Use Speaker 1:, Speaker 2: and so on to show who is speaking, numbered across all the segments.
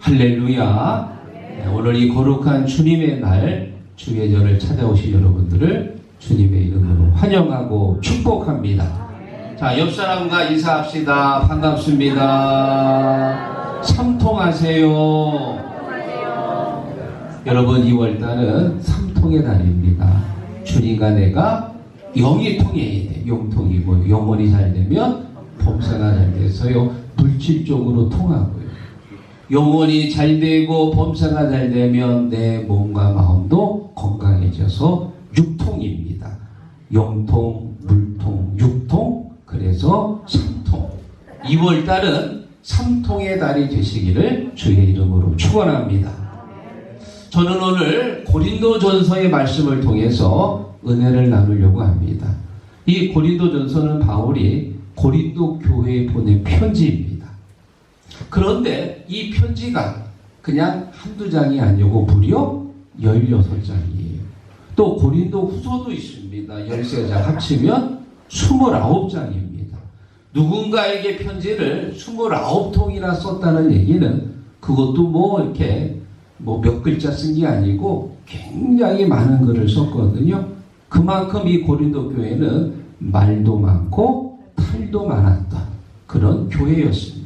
Speaker 1: 할렐루야. 오늘 이 거룩한 주님의 날 주예절을 찾아오신 여러분들을 주님의 이름으로 환영하고 축복합니다. 자, 옆 사람과 인사합시다. 반갑습니다. 삼통하세요. 여러분, 2월달은 삼통의 달입니다. 주님과 내가 영이 통해야 돼. 영통이고, 영혼이 잘 되면 범사가 잘 돼서요, 물질적으로 통하고요. 영혼이 잘 되고 범사가 잘 되면 내 몸과 마음도 건강해져서 육통입니다. 영통, 물통, 육통, 그래서 삼통. 2월달은 삼통의 달이 되시기를 주의 이름으로 축원합니다. 저는 오늘 고린도전서의 말씀을 통해서 은혜를 나누려고 합니다. 이 고린도전서는 바울이 고린도 교회에 보낸 편지입니다. 그런데 이 편지가 그냥 한두 장이 아니고 무려 16장이에요. 또 고린도 후서도 있습니다. 13장 합치면 29장입니다. 누군가에게 편지를 29통이나 썼다는 얘기는 그것도 이렇게 몇 글자 쓴 게 아니고 굉장히 많은 글을 썼거든요. 그만큼 이 고린도 교회는 말도 많고 탈도 많았던 그런 교회였습니다.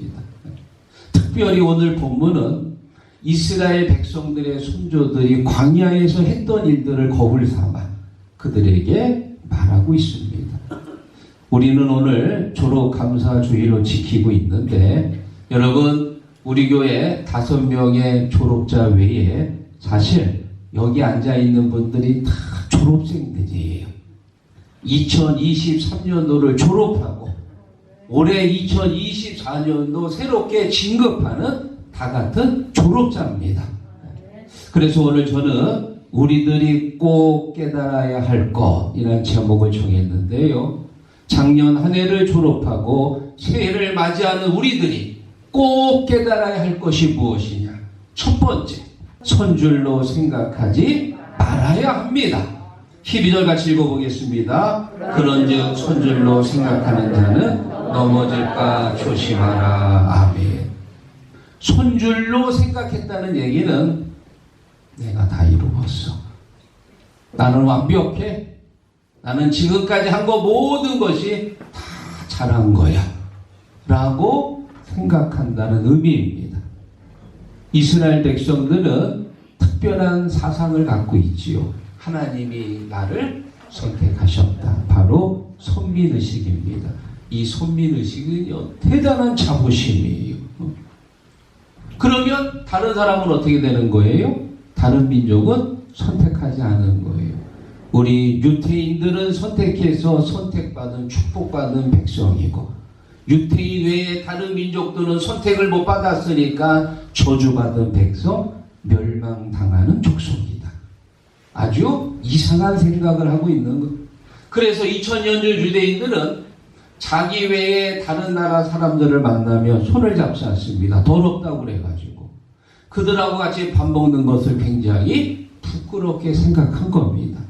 Speaker 1: 특별히 오늘 본문은 이스라엘 백성들의 선조들이 광야에서 했던 일들을 거울 삼아 그들에게 말하고 있습니다. 우리는 오늘 졸업 감사 주일로 지키고 있는데, 여러분, 우리 교회 5명의 졸업자 외에 사실 여기 앉아 있는 분들이 다 졸업생들이에요. 2023년도를 졸업하고 올해 2024년도 새롭게 진급하는 다 같은 졸업자입니다. 그래서 오늘 저는 우리들이 꼭 깨달아야 할 것이라는 제목을 정했는데요. 작년 한 해를 졸업하고 새해를 맞이하는 우리들이 꼭 깨달아야 할 것이 무엇이냐? 첫 번째, 선줄로 생각하지 말아야 합니다. 12절 같이 읽어보겠습니다. 그런즉 선줄로 생각하는 자는 넘어질까 조심하라. 아멘. 손줄로 생각했다는 얘기는 내가 다 이루었어. 나는 완벽해. 나는 지금까지 한 거 모든 것이 다 잘한 거야. 라고 생각한다는 의미입니다. 이스라엘 백성들은 특별한 사상을 갖고 있지요. 하나님이 나를 선택하셨다. 바로 선민의식입니다. 이 선민의식은요, 대단한 자부심이에요. 그러면 다른 사람은 어떻게 되는 거예요? 다른 민족은 선택하지 않은 거예요. 우리 유태인들은 선택해서 선택받은 축복받은 백성이고, 유태인 외에 다른 민족들은 선택을 못 받았으니까 저주받은 백성, 멸망당하는 족속이다. 아주 이상한 생각을 하고 있는 것. 그래서 2000년 전 유대인들은 자기 외에 다른 나라 사람들을 만나면 손을 잡지 않습니다. 더럽다고 그래가지고. 그들하고 같이 밥 먹는 것을 굉장히 부끄럽게 생각한 겁니다.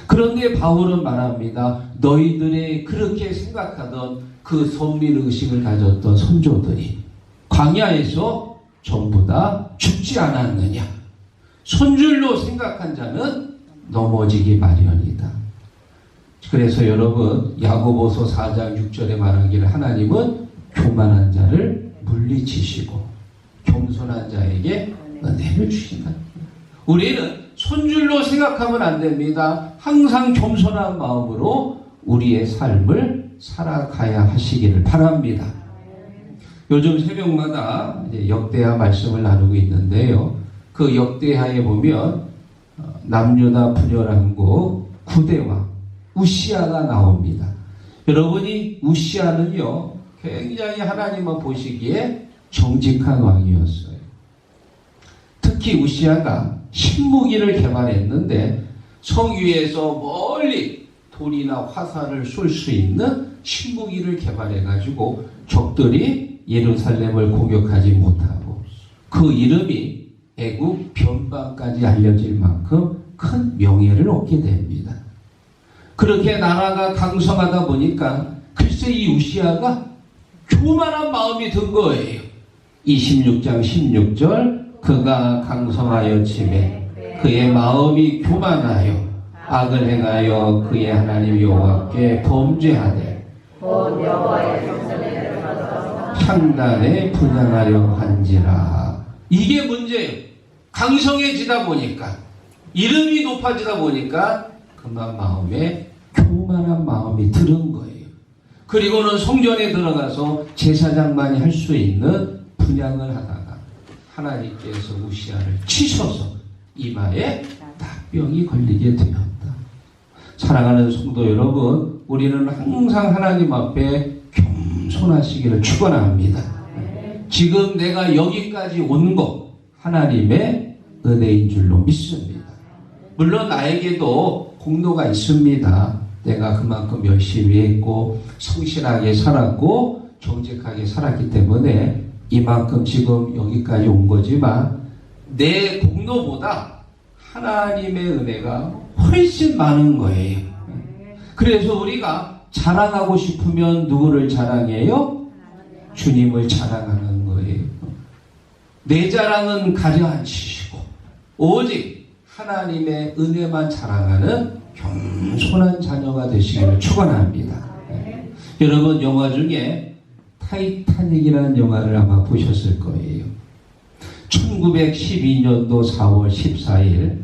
Speaker 1: 그런데 바울은 말합니다. 너희들이 그렇게 생각하던 그 선민의식을 가졌던 선조들이 광야에서 전부 다 죽지 않았느냐? 손줄로 생각한 자는 넘어지기 마련이다. 그래서 여러분, 야고보서 4장 6절에 말하기를 하나님은 교만한 자를 물리치시고 겸손한 자에게 은혜를 주신다. 우리는 손줄로 생각하면 안 됩니다. 항상 겸손한 마음으로 우리의 삶을 살아가야 하시기를 바랍니다. 요즘 새벽마다 이제 역대하 말씀을 나누고 있는데요. 그 역대하에 보면 남유다 분열왕국 9대왕 우시아가 나옵니다. 여러분이 우시아는요, 굉장히 하나님만 보시기에 정직한 왕이었어요. 특히 우시아가 신무기를 개발했는데 성 위에서 멀리 돌이나 화살을 쏠 수 있는 신무기를 개발해가지고 적들이 예루살렘을 공격하지 못하고, 그 이름이 애국 변방까지 알려질 만큼 큰 명예를 얻게 됩니다. 그렇게 나라가 강성하다 보니까 글쎄 이 우시아가 교만한 마음이 든 거예요. 26장 16절 그가 강성하여 침해 그의 마음이 교만하여 악을 행하여 그의 하나님 여호와께 범죄하되 향단에 분향하려 한지라. 이게 문제예요. 강성해지다 보니까, 이름이 높아지다 보니까 그만 마음에 교만한 마음이 들은 거예요. 그리고는 성전에 들어가서 제사장만이 할 수 있는 분향을 하다가 하나님께서 우시아를 치셔서 이마에 나병이 걸리게 되었다. 사랑하는 성도 여러분, 우리는 항상 하나님 앞에 겸손하시기를 축원합니다. 지금 내가 여기까지 온 것 하나님의 은혜인 줄로 믿습니다. 물론 나에게도 공로가 있습니다. 내가 그만큼 열심히 했고 성실하게 살았고 정직하게 살았기 때문에 이만큼 지금 여기까지 온 거지만 내 공로보다 하나님의 은혜가 훨씬 많은 거예요. 그래서 우리가 자랑하고 싶으면 누구를 자랑해요? 주님을 자랑하는 거예요. 내 자랑은 가려앉히시고 오직 하나님의 은혜만 자랑하는 겸손한 자녀가 되시기를 축원합니다. 여러분, 영화 중에 타이타닉이라는 영화를 아마 보셨을 거예요. 1912년도 4월 14일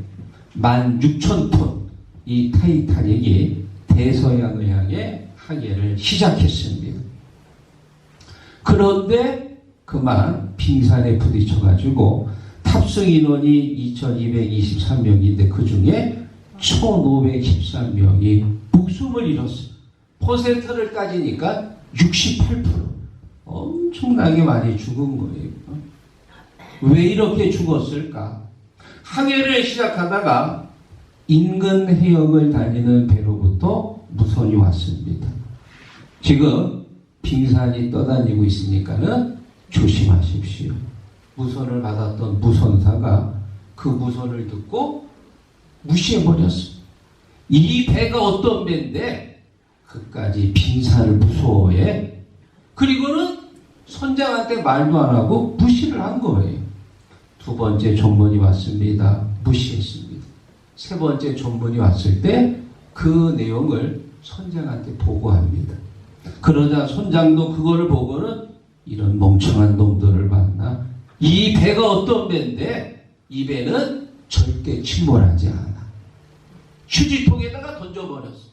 Speaker 1: 16,000톤 이 타이타닉이 대서양을 향해 항해를 시작했습니다. 그런데 그만 빙산에 부딪혀가지고 탑승 인원이 2,223명인데 그 중에 1,513명이 목숨을 잃었어요. 퍼센트를 따지니까 68%. 엄청나게 많이 죽은 거예요. 왜 이렇게 죽었을까? 항해를 시작하다가 인근 해역을 다니는 배로부터 무선이 왔습니다. 지금 빙산이 떠다니고 있으니까는 조심하십시오. 무선을 받았던 무선사가 그 무선을 듣고 무시해버렸어. 이 배가 어떤 배인데 그까지 빙산을 무서워해. 그리고는 선장한테 말도 안 하고 무시를 한 거예요. 두 번째 전문이 왔습니다. 무시했습니다. 세 번째 전문이 왔을 때 그 내용을 선장한테 보고합니다. 그러자 선장도 그거를 보고는 이런 멍청한 놈들을 만나. 이 배가 어떤 배인데 이 배는 절대 침몰하지 않아. 휴지통에다가 던져버렸어.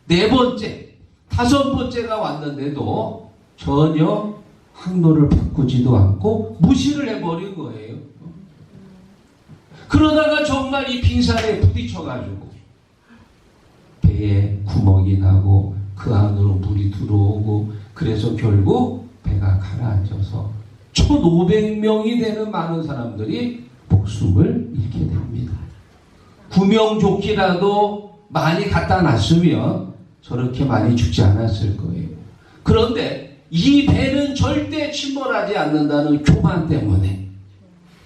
Speaker 1: 네 번째, 다섯 번째가 왔는데도 전혀 항로를 바꾸지도 않고 무시를 해버린 거예요. 그러다가 정말 이 빙산에 부딪혀가지고 배에 구멍이 나고 그 안으로 물이 들어오고 그래서 결국 배가 가라앉아서 1,500명이 되는 많은 사람들이 목숨을 잃게 됩니다. 구명조끼라도 많이 갖다 놨으면 저렇게 많이 죽지 않았을 거예요. 그런데 이 배는 절대 침몰하지 않는다는 교만 때문에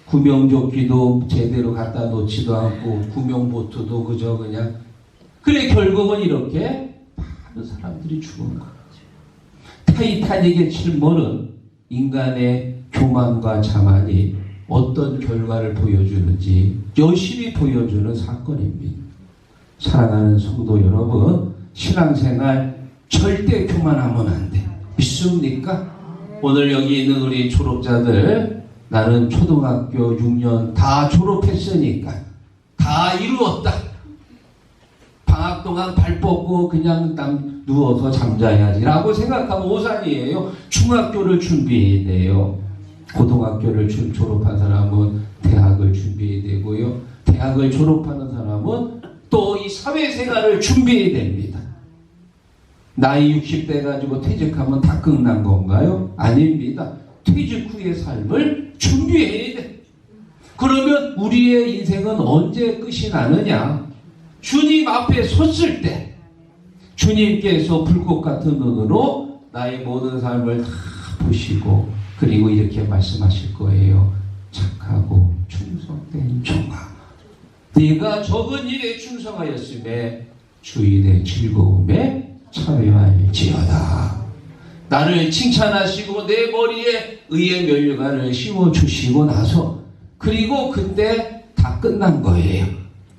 Speaker 1: 구명조끼도 제대로 갖다 놓지도 않고 구명보트도 그저 그냥 그래 결국은 이렇게 많은 사람들이 죽은 거예요. 타이타닉의 침몰은 인간의 교만과 자만이 어떤 결과를 보여주는지 열심히 보여주는 사건입니다. 사랑하는 성도 여러분, 신앙생활 절대 교만하면 안 돼. 믿습니까? 오늘 여기 있는 우리 졸업자들, 나는 초등학교 6년 다 졸업했으니까 다 이루었다. 방학 동안 발 뻗고 그냥 딱 누워서 잠자야지 라고 생각하면 오산이에요. 중학교를 준비해야 돼요. 고등학교를 졸업한 사람은 대학을 준비해야 되고요. 대학을 졸업하는 사람은 또 이 사회생활을 준비해야 됩니다. 나이 60대 가지고 퇴직하면 다 끝난 건가요? 아닙니다. 퇴직 후의 삶을 준비해야 돼. 그러면 우리의 인생은 언제 끝이 나느냐? 주님 앞에 섰을 때 주님께서 불꽃 같은 눈으로 나의 모든 삶을 다 보시고 그리고 이렇게 말씀하실 거예요. 착하고 충성된 종아, 네가 적은 일에 충성하였음에 주인의 즐거움에 참여할지어다. 나를 칭찬하시고 내 머리에 의의 면류관을 씌워주시고 나서 그리고 그때 다 끝난 거예요.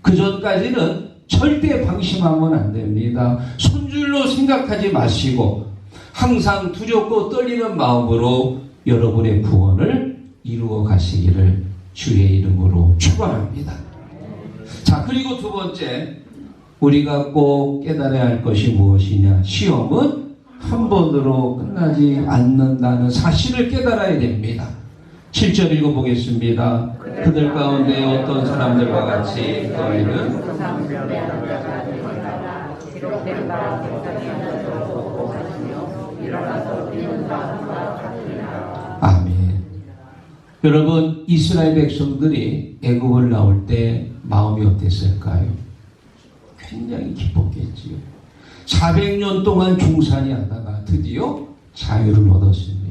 Speaker 1: 그 전까지는 절대 방심하면 안 됩니다. 손줄로 생각하지 마시고 항상 두렵고 떨리는 마음으로 여러분의 구원을 이루어 가시기를 주의 이름으로 축원합니다. 자, 그리고 두 번째, 우리가 꼭 깨달아야 할 것이 무엇이냐? 시험은 한 번으로 끝나지 않는다는 사실을 깨달아야 됩니다. 7절 읽어보겠습니다. 그들 가운데 어떤 사람들과 같이 너희는 아멘. 여러분, 이스라엘 백성들이 애굽을 나올 때 마음이 어땠을까요? 굉장히 기뻤겠지요. 400년 동안 중산이 하다가 드디어 자유를 얻었습니다.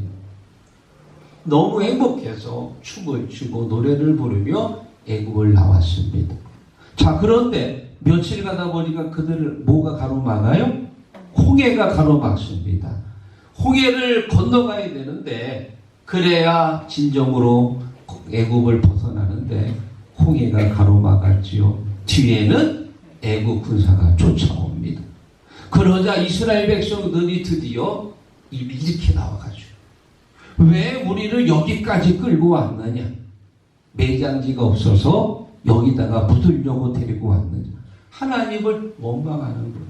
Speaker 1: 너무 행복해서 춤을 추고 노래를 부르며 애굽을 나왔습니다. 자, 그런데 며칠 가다 보니까 그들을 뭐가 가로막아요? 홍해가 가로막습니다. 홍해를 건너가야 되는데 그래야 진정으로 애굽을 벗어나는데 홍해가 가로막았지요. 뒤에는 애굽 군사가 쫓아옵니다. 그러자 이스라엘 백성들이 드디어 이렇게 나와가지고 왜 우리를 여기까지 끌고 왔느냐? 매장지가 없어서 여기다가 묻으려고 데리고 왔느냐? 하나님을 원망하는 거예요.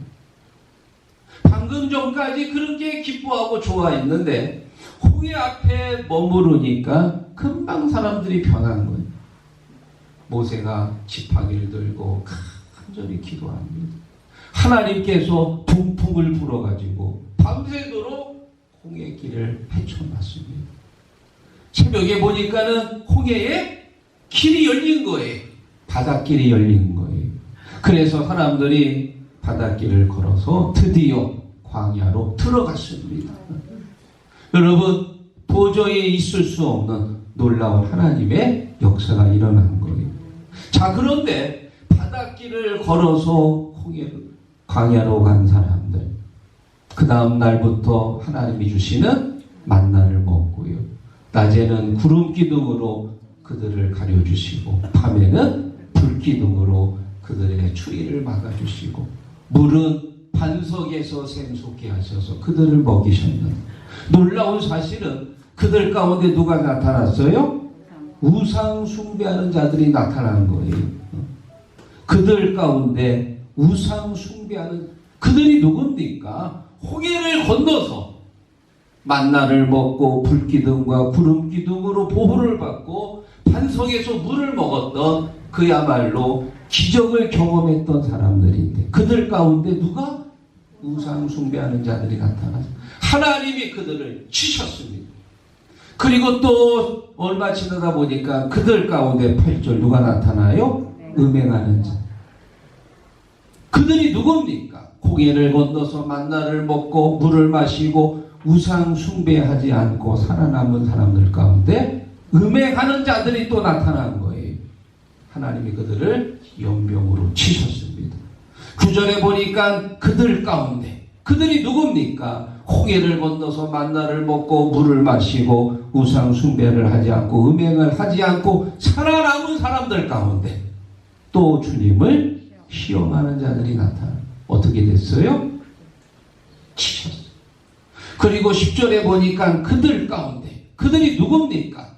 Speaker 1: 방금 전까지 그렇게 기뻐하고 좋아했는데 홍해 앞에 머무르니까 금방 사람들이 변한 거예요. 모세가 지팡이를 들고 간절히 기도합니다. 하나님께서 동풍을 불어가지고 밤새도록 홍해 길을 헤쳐놨습니다. 새벽에 보니까는 홍해에 길이 열린 거예요. 바닷길이 열린 거예요. 그래서 사람들이 바닷길을 걸어서 드디어 광야로 들어갔습니다. 여러분, 도저히 있을 수 없는 놀라운 하나님의 역사가 일어난 거예요. 자, 그런데 바닷길을 걸어서 광야로 간 사람들, 그 다음 날부터 하나님이 주시는 만나를 먹고요. 낮에는 구름 기둥으로 그들을 가려주시고 밤에는 불 기둥으로 그들의 추위를 막아주시고 물은 반석에서 샘솟게 하셔서 그들을 먹이셨는 놀라운 사실은 그들 가운데 누가 나타났어요? 우상 숭배하는 자들이 나타난 거예요. 그들 가운데 우상 숭배하는 그들이 누굽니까? 홍해를 건너서 만나를 먹고 불기둥과 구름기둥으로 보호를 받고 반석에서 물을 먹었던 그야말로 기적을 경험했던 사람들인데 그들 가운데 누가? 우상 숭배하는 자들이 나타나서 하나님이 그들을 치셨습니다. 그리고 또 얼마 지나다 보니까 그들 가운데 8절 누가 나타나요? 음행하는 자. 그들이 누굽니까? 홍해를 건너서 만나를 먹고 물을 마시고 우상 숭배하지 않고 살아남은 사람들 가운데 음행하는 자들이 또 나타난 거예요. 하나님이 그들을 연병으로 치셨습니다. 9절에 보니까 그들 가운데 그들이 누굽니까? 홍해를 건너서 만나를 먹고 물을 마시고 우상 숭배를 하지 않고 음행을 하지 않고 살아남은 사람들 가운데 또 주님을 시험하는 자들이 나타나 어떻게 됐어요? 치셨어요. 그리고 10절에 보니까 그들 가운데 그들이 누굽니까?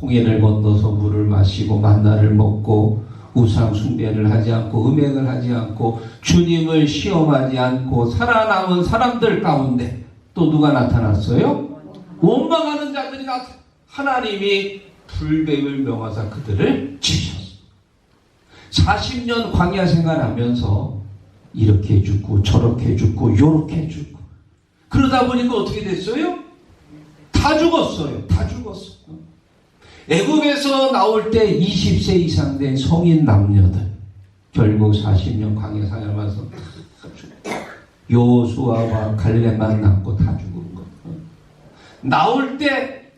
Speaker 1: 홍해를 건너서 물을 마시고 만나를 먹고 우상 숭배를 하지 않고 음행을 하지 않고 주님을 시험하지 않고 살아남은 사람들 가운데 또 누가 나타났어요? 원망하는 자들이 하나님이 불뱀을 명하사 그들을 치셨어요. 40년 광야 생활하면서 이렇게 죽고 저렇게 죽고 요렇게 죽고 그러다 보니까 어떻게 됐어요? 다 죽었어요. 다 죽었어요. 애굽에서 나올 때 20세 이상 된 성인 남녀들 결국 40년 광야 생활하면서 다 죽고 요수아와 갈렙만 남고 다 죽은 거. 나올 때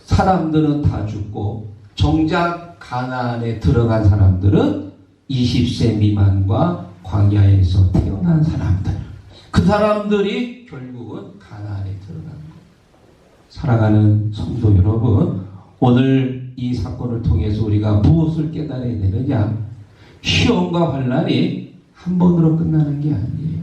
Speaker 1: 사람들은 다 죽고 정작 가나안에 들어간 사람들은 20세 미만과 광야에서 태어난 사람들. 그 사람들이 결국은 가나안에 들어간 거예요. 사랑하는 성도 여러분, 오늘 이 사건을 통해서 우리가 무엇을 깨달아야 되느냐? 시험과 환난이 한 번으로 끝나는 게 아니에요.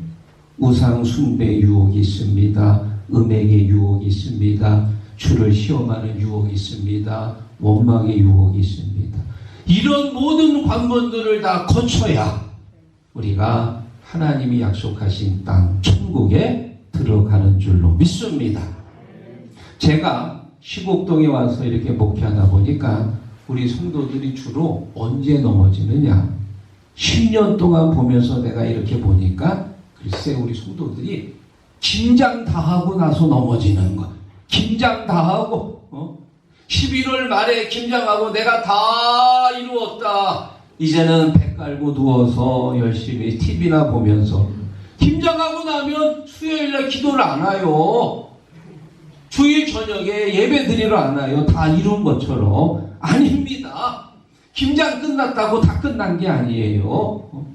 Speaker 1: 우상 숭배 유혹이 있습니다. 음행의 유혹이 있습니다. 주를 시험하는 유혹이 있습니다. 원망의 유혹이 있습니다. 이런 모든 관문들을 다 거쳐야 우리가 하나님이 약속하신 땅 천국에 들어가는 줄로 믿습니다. 제가 시곡동에 와서 이렇게 목회하다 보니까 우리 성도들이 주로 언제 넘어지느냐? 10년 동안 보면서 내가 이렇게 보니까 글쎄 우리 성도들이 김장 다 하고 나서 넘어지는 거. 김장 다 하고 11월 말에 김장하고 내가 다 이루었다. 이제는 배 깔고 누워서 열심히 TV나 보면서 김장하고 나면 수요일날 기도를 안 와요. 주일 저녁에 예배 드리러 안 와요. 다 이룬 것처럼. 아닙니다. 김장 끝났다고 다 끝난 게 아니에요.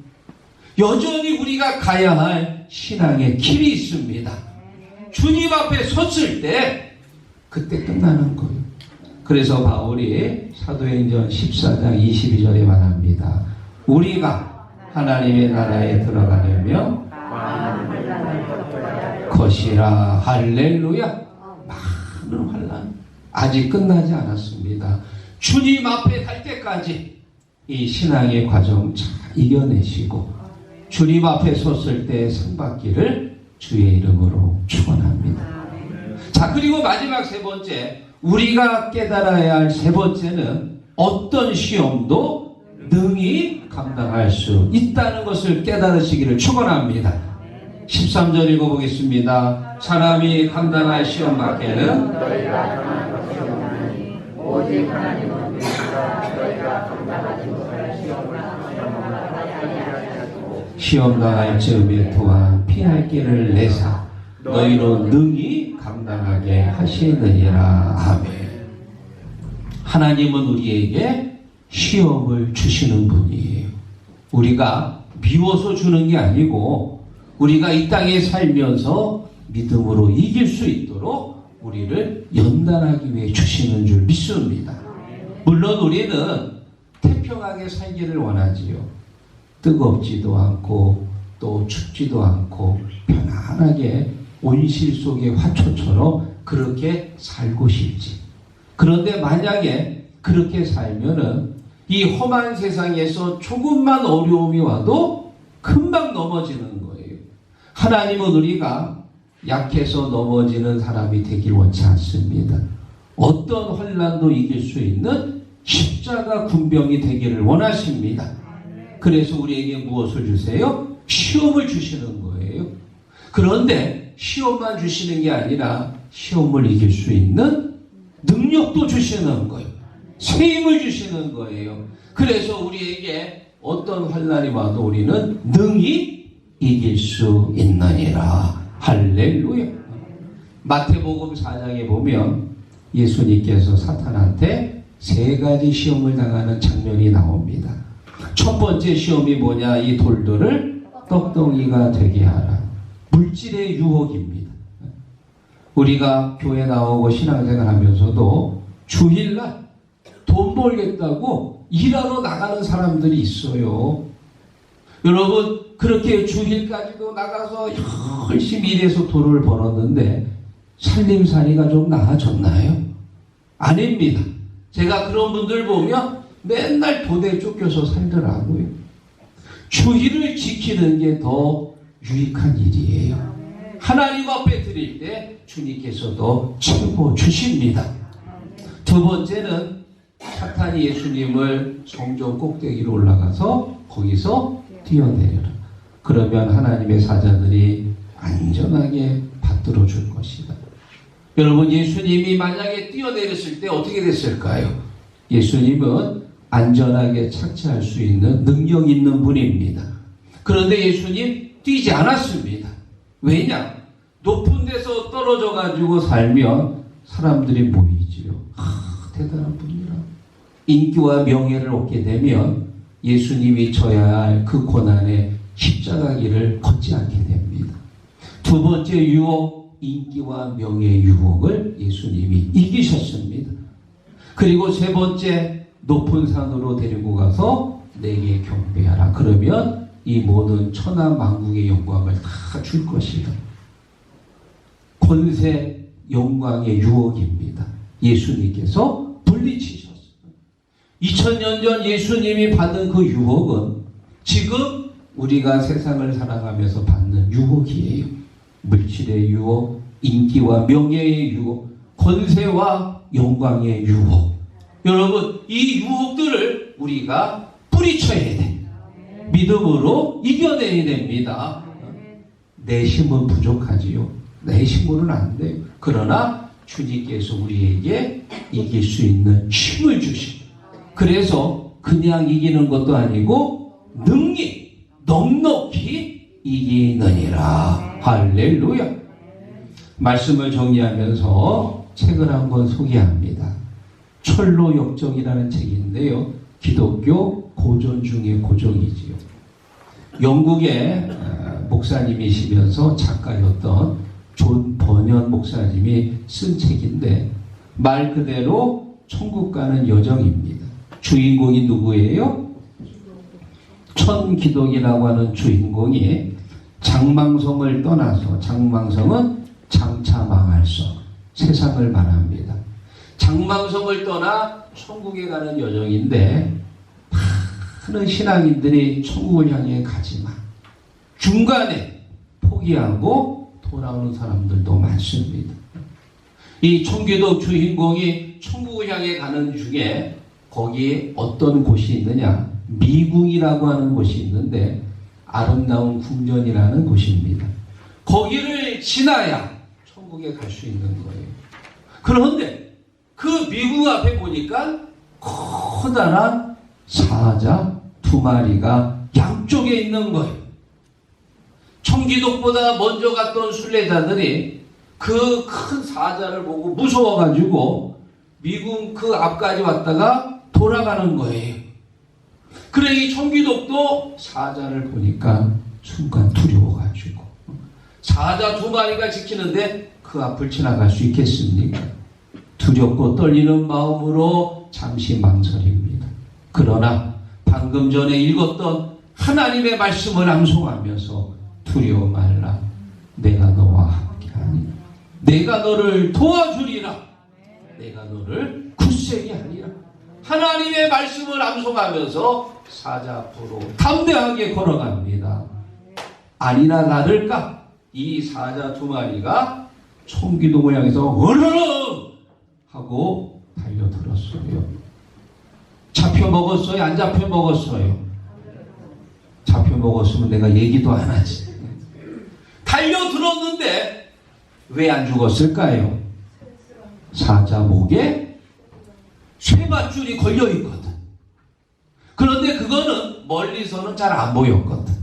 Speaker 1: 여전히 우리가 가야 할 신앙의 길이 있습니다. 주님 앞에 섰을 때 그때 끝나는 거예요. 그래서 바울이 사도행전 14장 22절에 말합니다. 우리가 하나님의 나라에 들어가려면 것이라. 할렐루야. 많은 환난 아직 끝나지 않았습니다. 주님 앞에 갈 때까지 이 신앙의 과정 잘 이겨내시고 주님 앞에 섰을 때 상 받기를 주의 이름으로 축원합니다. 자, 그리고 마지막 세 번째, 우리가 깨달아야 할 세 번째는 어떤 시험도 능히 감당할 수 있다는 것을 깨달으시기를 축원합니다. 13절 읽어보겠습니다. 사람이 감당할 시험 밖에는 오직 하나님은 너희가 감당하지 못할 시험 당할 즈음에 또한 피할 길을 내사 너희로 능히 감당하게 하시느니라. 아멘. 하나님은 우리에게 시험을 주시는 분이에요. 우리가 미워서 주는 게 아니고 우리가 이 땅에 살면서 믿음으로 이길 수 있도록 우리를 연단하기 위해 주시는 줄 믿습니다. 물론 우리는 태평하게 살기를 원하지요. 뜨겁지도 않고 또 춥지도 않고 편안하게 온실 속의 화초처럼 그렇게 살고 싶지. 그런데 만약에 그렇게 살면은 이 험한 세상에서 조금만 어려움이 와도 금방 넘어지는 거예요. 하나님은 우리가 약해서 넘어지는 사람이 되길 원치 않습니다. 어떤 환난도 이길 수 있는 십자가 군병이 되기를 원하십니다. 그래서 우리에게 무엇을 주세요? 시험을 주시는 거예요. 그런데 시험만 주시는 게 아니라 시험을 이길 수 있는 능력도 주시는 거예요. 쇠임을 주시는 거예요. 그래서 우리에게 어떤 환난이 와도 우리는 능히 이길 수 있느니라. 할렐루야. 마태복음 4장에 보면 예수님께서 사탄한테 세 가지 시험을 당하는 장면이 나옵니다. 첫 번째 시험이 뭐냐? 이 돌들을 떡덩이가 되게 하라. 물질의 유혹입니다. 우리가 교회 나오고 신앙생활 하면서도 주일날 돈 벌겠다고 일하러 나가는 사람들이 있어요. 여러분, 그렇게 주일까지도 나가서 열심히 일해서 돈을 벌었는데 살림살이가 좀 나아졌나요? 아닙니다. 제가 그런 분들 보면 맨날 돈에 쫓겨서 살더라고요. 주일을 지키는 게 더 유익한 일이에요. 하나님 앞에 드릴 때 주님께서도 최고 주십니다. 두 번째는 사탄이 예수님을 성전 꼭대기로 올라가서 거기서 뛰어내려라. 그러면 하나님의 사자들이 안전하게 받들어 줄 것이다. 여러분, 예수님이 만약에 뛰어내렸을 때 어떻게 됐을까요? 예수님은 안전하게 착지할 수 있는 능력 있는 분입니다. 그런데 예수님 뛰지 않았습니다. 왜냐? 높은 데서 떨어져 가지고 살면 사람들이 모이지요. 대단한 분이라. 인기와 명예를 얻게 되면 예수님이 져야 할 그 고난의 십자가 길을 걷지 않게 됩니다. 두 번째 유혹, 인기와 명예의 유혹을 예수님이 이기셨습니다. 그리고 세 번째, 높은 산으로 데리고 가서 내게 경배하라. 그러면 이 모든 천하 만국의 영광을 다 줄 것이다. 권세, 영광의 유혹입니다. 예수님께서 물리치셨어요. 2000년 전 예수님이 받은 그 유혹은 지금 우리가 세상을 살아가면서 받는 유혹이에요. 물질의 유혹, 인기와 명예의 유혹, 권세와 영광의 유혹. 여러분, 이 유혹들을 우리가 뿌리쳐야 돼. 믿음으로 이겨내야 됩니다. 내 힘은 부족하지요. 내 힘으로는 안 돼요. 그러나 주님께서 우리에게 이길 수 있는 힘을 주시고, 그래서 그냥 이기는 것도 아니고 능히 넉넉히 이기느니라. 할렐루야. 말씀을 정리하면서 책을 한권 소개합니다. 철로역정이라는 책인데요, 기독교 고전 중의 고전이지요. 영국의 목사님이시면서 작가였던 존 버년 목사님이 쓴 책인데, 말 그대로 천국 가는 여정입니다. 주인공이 누구예요? 천기독이라고 하는 주인공이 장망성을 떠나서, 장망성은 장차 망할성, 세상을 말합니다. 장망성을 떠나 천국에 가는 여정인데, 많은 신앙인들이 천국을 향해 가지만 중간에 포기하고 돌아오는 사람들도 많습니다. 이 천기독 주인공이 천국을 향해 가는 중에 거기에 어떤 곳이 있느냐, 미궁이라고 하는 곳이 있는데 아름다운 궁전이라는 곳입니다. 거기를 지나야 천국에 갈 수 있는 거예요. 그런데 그 미궁 앞에 보니까 커다란 사자 2마리가 양쪽에 있는 거예요. 천기독보다 먼저 갔던 순례자들이 그 큰 사자를 보고 무서워가지고 미궁 그 앞까지 왔다가 돌아가는 거예요. 그래 이 천기독도 사자를 보니까 순간 두려워가지고, 사자 2마리가 지키는데 그 앞을 지나갈 수 있겠습니까? 두렵고 떨리는 마음으로 잠시 망설입니다. 그러나 방금 전에 읽었던 하나님의 말씀을 암송하면서 두려워 말라, 내가 너와 함께하니 내가 너를 도와주리라, 내가 너를 굳세게 하리라. 하나님의 말씀을 암송하면서 사자 앞으로 담대하게 걸어갑니다. 아니나 다를까 이 사자 2마리가 천기독을 향해서 어르르 하고 달려들었어요. 잡혀 먹었어요? 안 잡혀 먹었어요? 잡혀 먹었으면 내가 얘기도 안 하지. 달려들었는데 왜 안 죽었을까요? 사자 목에 쇠밧줄이 걸려있거든. 그런데 그거는 멀리서는 잘 안 보였거든.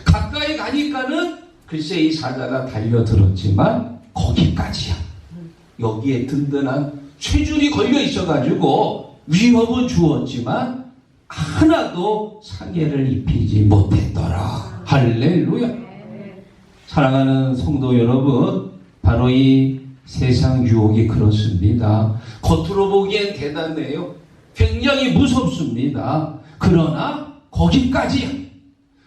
Speaker 1: 가까이 가니까는 글쎄 이 사자가 달려들었지만 거기까지야. 여기에 든든한 쇠줄이 걸려 있어가지고 위협은 주었지만 하나도 상해를 입히지 못했더라. 할렐루야. 사랑하는 성도 여러분, 바로 이 세상 유혹이 그렇습니다. 겉으로 보기엔 대단해요. 굉장히 무섭습니다. 그러나 거기까지야.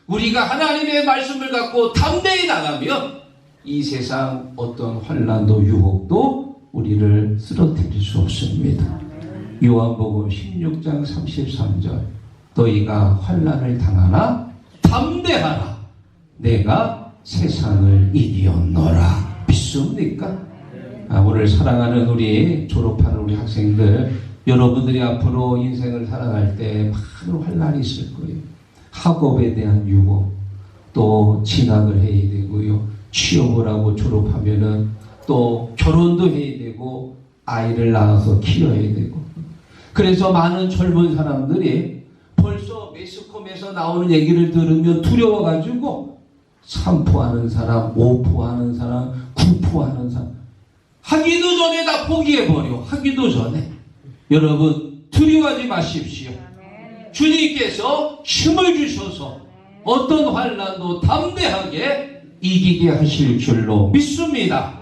Speaker 1: 우리가 하나님의 말씀을 갖고 담대히 나가면 이 세상 어떤 환난도 유혹도 우리를 쓰러뜨릴 수 없습니다. 요한복음 16장 33절, 너희가 환난을 당하나 담대하라, 내가 세상을 이기었노라. 믿습니까? 오늘 사랑하는 우리 졸업하는 우리 학생들, 여러분들이 앞으로 인생을 살아갈 때 많은 환난이 있을 거예요. 학업에 대한 유혹, 또 진학을 해야 되고요, 취업을 하고 졸업하면은 또 결혼도 해야 되고 아이를 낳아서 키워야 되고. 그래서 많은 젊은 사람들이 벌써 매스컴에서 나오는 얘기를 들으면 두려워가지고 3포하는 사람, 5포하는 사람, 9포하는 사람, 하기도 전에 다 포기해버려. 하기도 전에. 여러분 두려워하지 마십시오. 주님께서 힘을 주셔서 어떤 환난도 담대하게 이기게 하실 줄로 믿습니다.